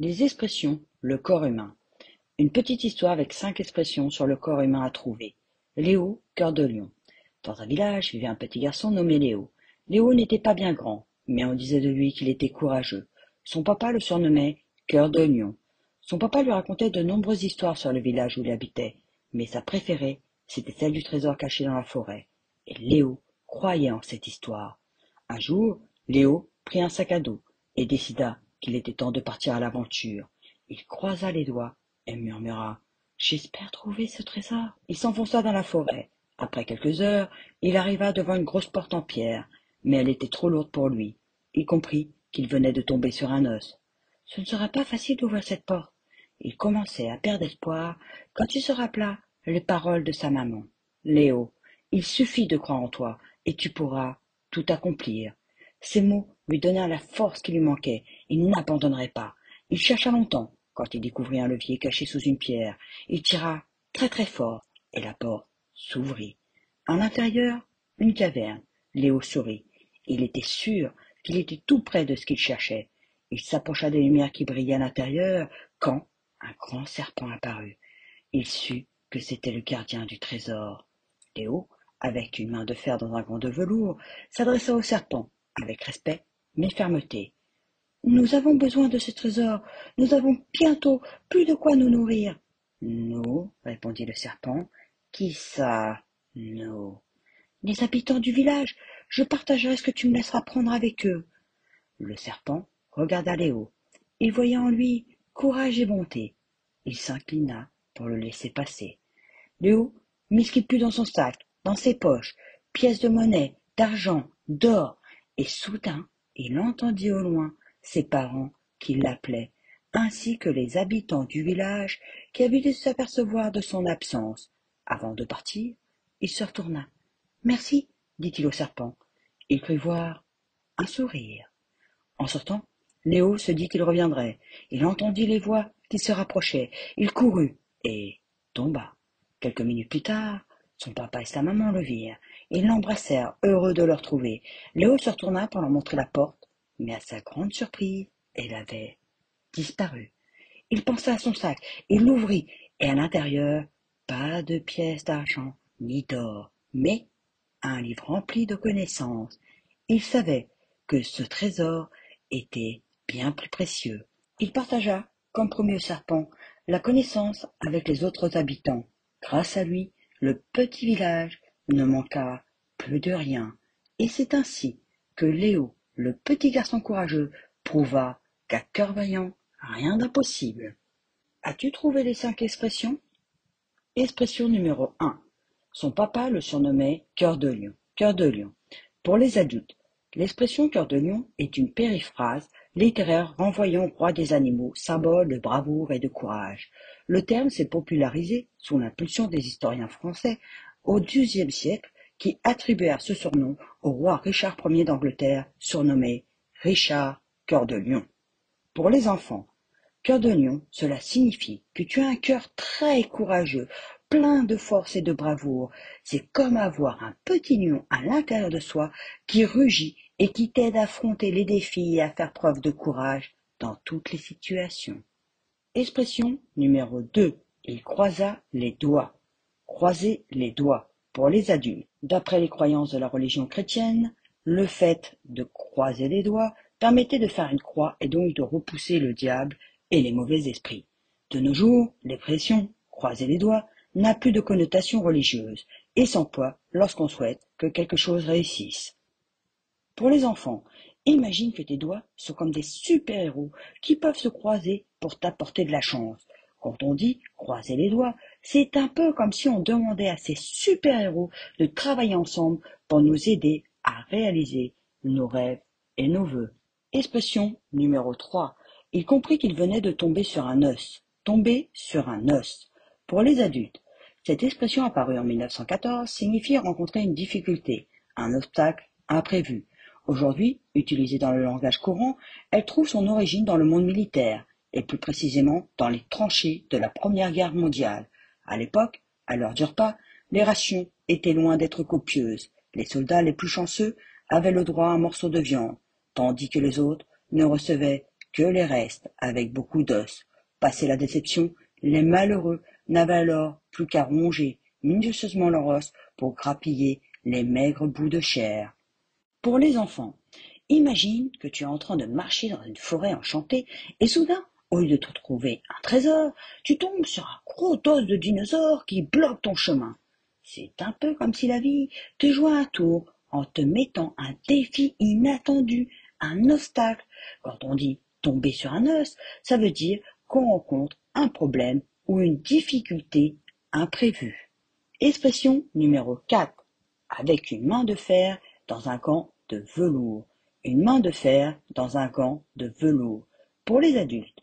Les expressions, le corps humain. Une petite histoire avec 5 expressions sur le corps humain à trouver. Léo, cœur de lion. Dans un village vivait un petit garçon nommé Léo. Léo n'était pas bien grand, mais on disait de lui qu'il était courageux. Son papa le surnommait cœur de lion. Son papa lui racontait de nombreuses histoires sur le village où il habitait, mais sa préférée, c'était celle du trésor caché dans la forêt. Et Léo croyait en cette histoire. Un jour, Léo prit un sac à dos et décida qu'il était temps de partir à l'aventure. Il croisa les doigts et murmura: J'espère trouver ce trésor. Il s'enfonça dans la forêt. Après quelques heures, il arriva devant une grosse porte en pierre, mais elle était trop lourde pour lui. Il comprit qu'il venait de tomber sur un os. Ce ne sera pas facile d'ouvrir cette porte. Il commençait à perdre espoir quand il se rappela les paroles de sa maman. Léo, il suffit de croire en toi et tu pourras tout accomplir. Ces mots lui donnèrent la force qui lui manquait. Il n'abandonnerait pas. Il chercha longtemps. Quand il découvrit un levier caché sous une pierre, il tira très très fort et la porte s'ouvrit. À l'intérieur, une caverne. Léo sourit. Il était sûr qu'il était tout près de ce qu'il cherchait. Il s'approcha des lumières qui brillaient à l'intérieur quand un grand serpent apparut. Il sut que c'était le gardien du trésor. Léo, avec une main de fer dans un gant de velours, s'adressa au serpent, avec respect mais fermeté. Nous avons besoin de ce trésor. Nous avons bientôt plus de quoi nous nourrir. Nous, répondit le serpent. Qui ça, nous? Les habitants du village. Je partagerai ce que tu me laisseras prendre avec eux. Le serpent regarda Léo. Il voyait en lui courage et bonté. Il s'inclina pour le laisser passer. Léo mit ce qu'il put dans son sac, dans ses poches, pièces de monnaie, d'argent, d'or, et soudain il entendit au loin ses parents qui l'appelaient, ainsi que les habitants du village qui avaient dû s'apercevoir de son absence. Avant de partir, il se retourna. Merci, dit-il au serpent. Il crut voir un sourire. En sortant, Léo se dit qu'il reviendrait. Il entendit les voix qui se rapprochaient. Il courut et tomba. Quelques minutes plus tard, son papa et sa maman le virent. Ils l'embrassèrent, heureux de le retrouver. Léo se retourna pour leur montrer la porte, mais à sa grande surprise, elle avait disparu. Il pensa à son sac, il l'ouvrit, et à l'intérieur, pas de pièces d'argent ni d'or, mais un livre rempli de connaissances. Il savait que ce trésor était bien plus précieux. Il partagea, comme promis au serpent, la connaissance avec les autres habitants. Grâce à lui, le petit village ne manqua plus de rien. Et c'est ainsi que Léo, le petit garçon courageux, prouva qu'à cœur vaillant, rien d'impossible. As-tu trouvé les 5 expressions? Expression numéro 1. Son papa le surnommait Cœur de Lion. Cœur de Lion. Pour les adultes, l'expression Cœur de Lion est une périphrase littéraire renvoyant au roi des animaux, symbole de bravoure et de courage. Le terme s'est popularisé sous l'impulsion des historiens français au XIIe siècle qui attribuèrent ce surnom au roi Richard Ier d'Angleterre, surnommé Richard Cœur de Lion. Pour les enfants, Cœur de lion, cela signifie que tu as un cœur très courageux, plein de force et de bravoure. C'est comme avoir un petit lion à l'intérieur de soi qui rugit et qui t'aide à affronter les défis et à faire preuve de courage dans toutes les situations. Expression numéro 2. Il croisa les doigts. Croiser les doigts. Pour les adultes, d'après les croyances de la religion chrétienne, le fait de croiser les doigts permettait de faire une croix et donc de repousser le diable et les mauvais esprits. De nos jours, l'expression croiser les doigts n'a plus de connotation religieuse et s'emploie lorsqu'on souhaite que quelque chose réussisse. Pour les enfants, imagine que tes doigts sont comme des super-héros qui peuvent se croiser pour t'apporter de la chance. Quand on dit croiser les doigts, c'est un peu comme si on demandait à ces super-héros de travailler ensemble pour nous aider à réaliser nos rêves et nos vœux. Expression numéro 3. Il comprit qu'il venait de tomber sur un os. Tomber sur un os. Pour les adultes, cette expression apparue en 1914 signifie rencontrer une difficulté, un obstacle imprévu. Aujourd'hui, utilisée dans le langage courant, elle trouve son origine dans le monde militaire, et plus précisément dans les tranchées de la Première Guerre mondiale. À l'époque, à l'heure du repas, les rations étaient loin d'être copieuses. Les soldats les plus chanceux avaient le droit à un morceau de viande, tandis que les autres ne recevaient que les restes, avec beaucoup d'os. Passé la déception, les malheureux n'avaient alors plus qu'à ronger minutieusement leur os pour grappiller les maigres bouts de chair. Pour les enfants, imagine que tu es en train de marcher dans une forêt enchantée et soudain, au lieu de te trouver un trésor, tu tombes sur un gros os de dinosaure qui bloque ton chemin. C'est un peu comme si la vie te jouait un tour en te mettant un défi inattendu, un obstacle. Quand on dit tomber sur un os, ça veut dire qu'on rencontre un problème ou une difficulté imprévue. Expression numéro 4. Avec une main de fer dans un gant de velours. Une main de fer dans un gant de velours. Pour les adultes,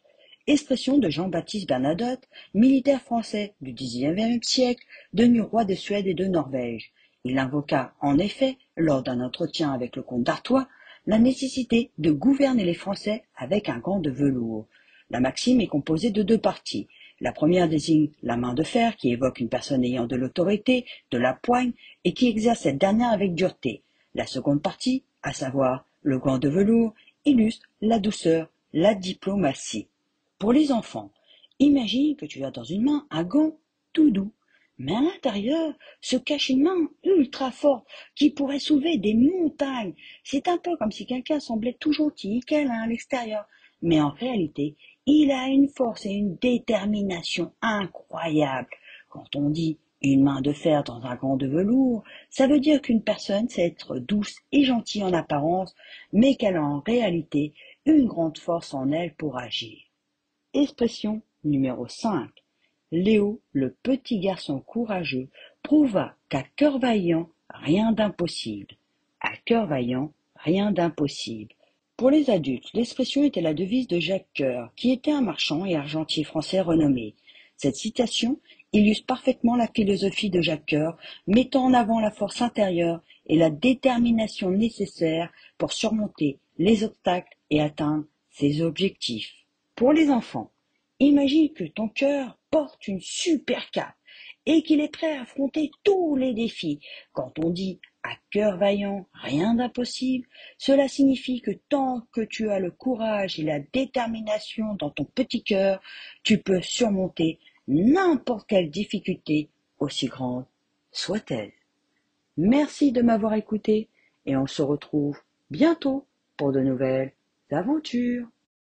expression de Jean-Baptiste Bernadotte, militaire français du XIXe siècle, devenu roi de Suède et de Norvège. Il invoqua, en effet, lors d'un entretien avec le comte d'Artois, la nécessité de gouverner les Français avec un gant de velours. La maxime est composée de 2 parties. La première désigne la main de fer, qui évoque une personne ayant de l'autorité, de la poigne, et qui exerce cette dernière avec dureté. La seconde partie, à savoir le gant de velours, illustre la douceur, la diplomatie. Pour les enfants, imagine que tu as dans une main un gant tout doux, mais à l'intérieur se cache une main ultra forte qui pourrait soulever des montagnes. C'est un peu comme si quelqu'un semblait tout gentil, câlin à l'extérieur, mais en réalité, il a une force et une détermination incroyables. Quand on dit une main de fer dans un gant de velours, ça veut dire qu'une personne sait être douce et gentille en apparence, mais qu'elle a en réalité une grande force en elle pour agir. Expression numéro 5. Léo, le petit garçon courageux, prouva qu'à cœur vaillant, rien d'impossible. À cœur vaillant, rien d'impossible. Pour les adultes, l'expression était la devise de Jacques Coeur, qui était un marchand et argentier français renommé. Cette citation illustre parfaitement la philosophie de Jacques Coeur, mettant en avant la force intérieure et la détermination nécessaire pour surmonter les obstacles et atteindre ses objectifs. Pour les enfants, imagine que ton cœur porte une super cape et qu'il est prêt à affronter tous les défis. Quand on dit à cœur vaillant, rien d'impossible, cela signifie que tant que tu as le courage et la détermination dans ton petit cœur, tu peux surmonter n'importe quelle difficulté, aussi grande soit-elle. Merci de m'avoir écouté et on se retrouve bientôt pour de nouvelles aventures.